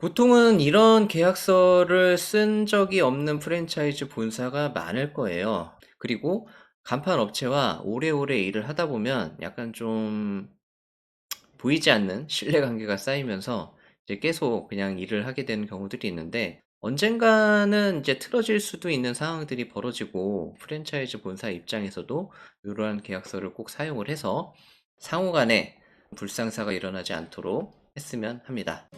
보통은 이런 계약서를 쓴 적이 없는 프랜차이즈 본사가 많을 거예요. 그리고 간판 업체와 오래오래 일을 하다 보면 약간 좀 보이지 않는 신뢰관계가 쌓이면서 이제 계속 그냥 일을 하게 되는 경우들이 있는데, 언젠가는 이제 틀어질 수도 있는 상황들이 벌어지고, 프랜차이즈 본사 입장에서도 이러한 계약서를 꼭 사용을 해서 상호 간에 불상사가 일어나지 않도록 했으면 합니다.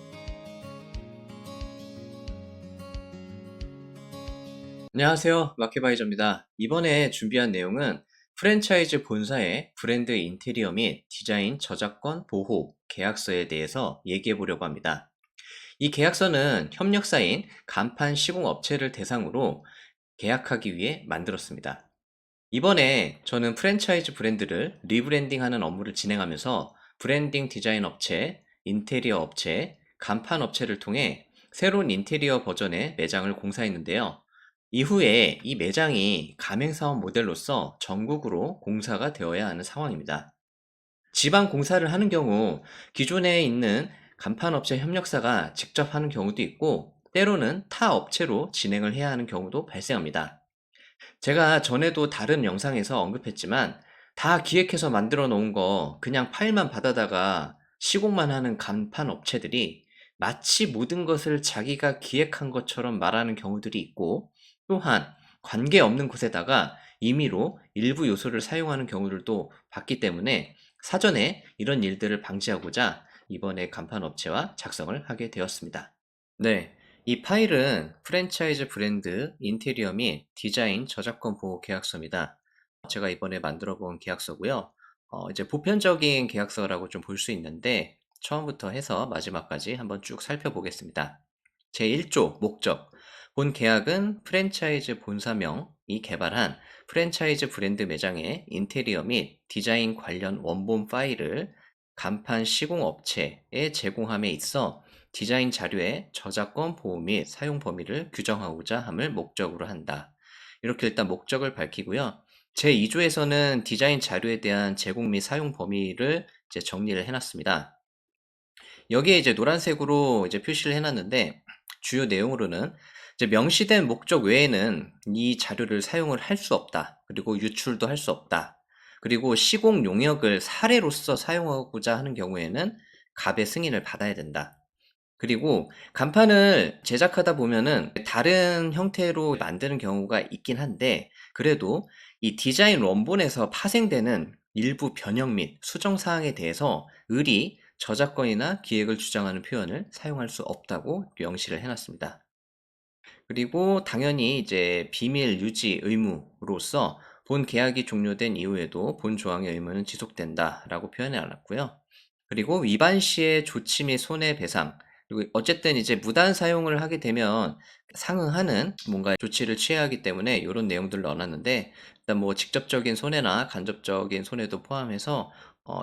안녕하세요. 마켓바이저입니다. 이번에 준비한 내용은 프랜차이즈 본사의 브랜드 인테리어 및 디자인 저작권 보호 계약서에 대해서 얘기해 보려고 합니다. 이 계약서는 협력사인 간판 시공 업체를 대상으로 계약하기 위해 만들었습니다. 이번에 저는 프랜차이즈 브랜드를 리브랜딩하는 업무를 진행하면서 브랜딩 디자인 업체, 인테리어 업체, 간판 업체를 통해 새로운 인테리어 버전의 매장을 공사했는데요. 이후에 이 매장이 가맹사업 모델로서 전국으로 공사가 되어야 하는 상황입니다. 지방 공사를 하는 경우 기존에 있는 간판업체 협력사가 직접 하는 경우도 있고, 때로는 타 업체로 진행을 해야 하는 경우도 발생합니다. 제가 전에도 다른 영상에서 언급했지만, 다 기획해서 만들어 놓은 거 그냥 파일만 받아다가 시공만 하는 간판 업체들이 마치 모든 것을 자기가 기획한 것처럼 말하는 경우들이 있고, 또한 관계없는 곳에다가 임의로 일부 요소를 사용하는 경우들도 봤기 때문에, 사전에 이런 일들을 방지하고자 이번에 간판 업체와 작성을 하게 되었습니다. 네, 이 파일은 프랜차이즈 브랜드 인테리어 및 디자인 저작권 보호 계약서입니다. 제가 이번에 만들어 본 계약서고요. 이제 보편적인 계약서라고 좀 볼 수 있는데, 처음부터 해서 마지막까지 한번 쭉 살펴보겠습니다. 제1조 목적. 본 계약은 프랜차이즈 본사명이 개발한 프랜차이즈 브랜드 매장의 인테리어 및 디자인 관련 원본 파일을 간판 시공 업체에 제공함에 있어 디자인 자료의 저작권 보호 및 사용 범위를 규정하고자 함을 목적으로 한다. 이렇게 일단 목적을 밝히고요. 제2조에서는 디자인 자료에 대한 제공 및 사용 범위를 이제 정리를 해놨습니다. 여기에 이제 노란색으로 이제 표시를 해놨는데, 주요 내용으로는 이제 명시된 목적 외에는 이 자료를 사용을 할 수 없다. 그리고 유출도 할 수 없다. 그리고 시공 용역을 사례로서 사용하고자 하는 경우에는 갑의 승인을 받아야 된다. 그리고 간판을 제작하다 보면은 다른 형태로 만드는 경우가 있긴 한데, 그래도 이 디자인 원본에서 파생되는 일부 변형 및 수정 사항에 대해서 을이 저작권이나 기획을 주장하는 표현을 사용할 수 없다고 명시를 해놨습니다. 그리고 당연히 이제 비밀 유지 의무로서 본 계약이 종료된 이후에도 본 조항의 의무는 지속된다라고 표현해 놨고요. 그리고 위반 시의 조치 및 손해배상, 그리고 어쨌든 이제 무단 사용을 하게 되면 상응하는 뭔가 조치를 취해야 하기 때문에 이런 내용들을 넣어놨는데, 일단 뭐 직접적인 손해나 간접적인 손해도 포함해서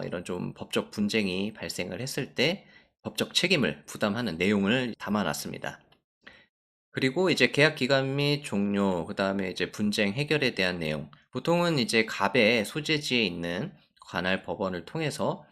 이런 좀 법적 분쟁이 발생을 했을 때 법적 책임을 부담하는 내용을 담아놨습니다. 그리고 이제 계약 기간 및 종료, 그 다음에 이제 분쟁 해결에 대한 내용. 보통은 이제 갑의 소재지에 있는 관할 법원을 통해서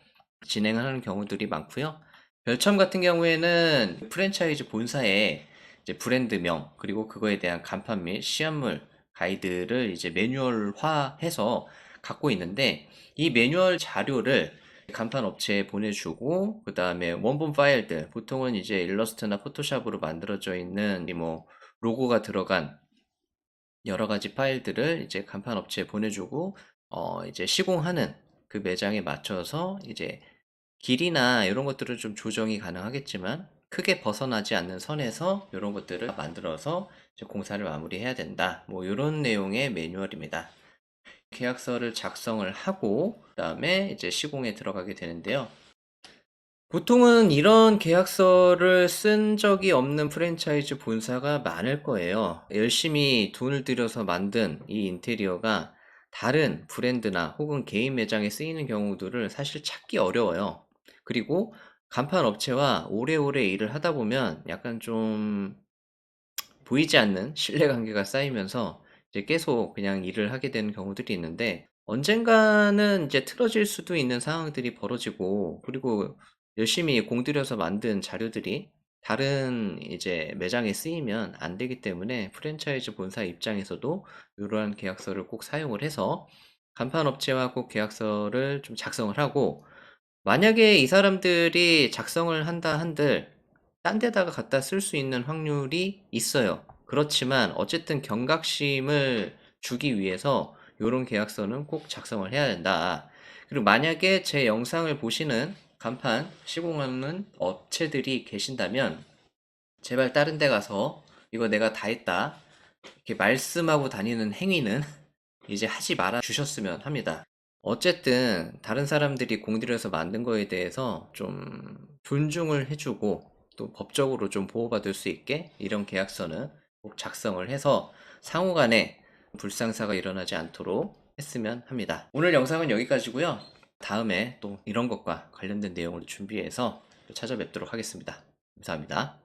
진행을 하는 경우들이 많고요. 별첨 같은 경우에는 프랜차이즈 본사의 이제 브랜드명, 그리고 그거에 대한 간판 및 시험물 가이드를 이제 매뉴얼화해서 갖고 있는데, 이 매뉴얼 자료를 간판 업체에 보내주고, 그 다음에 원본 파일들, 보통은 이제 일러스트나 포토샵으로 만들어져 있는 이 뭐 로고가 들어간 여러 가지 파일들을 이제 간판 업체에 보내주고, 이제 시공하는 그 매장에 맞춰서 이제 길이나 이런 것들은 좀 조정이 가능하겠지만, 크게 벗어나지 않는 선에서 이런 것들을 만들어서 이제 공사를 마무리해야 된다. 뭐 이런 내용의 매뉴얼입니다. 계약서를 작성을 하고 그다음에 이제 시공에 들어가게 되는데요. 보통은 이런 계약서를 쓴 적이 없는 프랜차이즈 본사가 많을 거예요. 열심히 돈을 들여서 만든 이 인테리어가 다른 브랜드나 혹은 개인 매장에 쓰이는 경우들을 사실 찾기 어려워요. 그리고 간판 업체와 오래오래 일을 하다 보면 약간 좀 보이지 않는 신뢰관계가 쌓이면서 이제 계속 그냥 일을 하게 되는 경우들이 있는데, 언젠가는 이제 틀어질 수도 있는 상황들이 벌어지고, 그리고 열심히 공들여서 만든 자료들이 다른 이제 매장에 쓰이면 안 되기 때문에 프랜차이즈 본사 입장에서도 이러한 계약서를 꼭 사용을 해서 간판 업체와 꼭 계약서를 좀 작성을 하고, 만약에 이 사람들이 작성을 한다 한들 딴 데다가 갖다 쓸 수 있는 확률이 있어요. 그렇지만 어쨌든 경각심을 주기 위해서 이런 계약서는 꼭 작성을 해야 된다. 그리고 만약에 제 영상을 보시는 간판 시공하는 업체들이 계신다면 제발 다른 데 가서 이거 내가 다 했다 이렇게 말씀하고 다니는 행위는 이제 하지 말아 주셨으면 합니다. 어쨌든 다른 사람들이 공들여서 만든 거에 대해서 좀 존중을 해주고 또 법적으로 좀 보호받을 수 있게 이런 계약서는 꼭 작성을 해서 상호 간에 불상사가 일어나지 않도록 했으면 합니다. 오늘 영상은 여기까지고요. 다음에 또 이런 것과 관련된 내용을 준비해서 또 찾아뵙도록 하겠습니다. 감사합니다.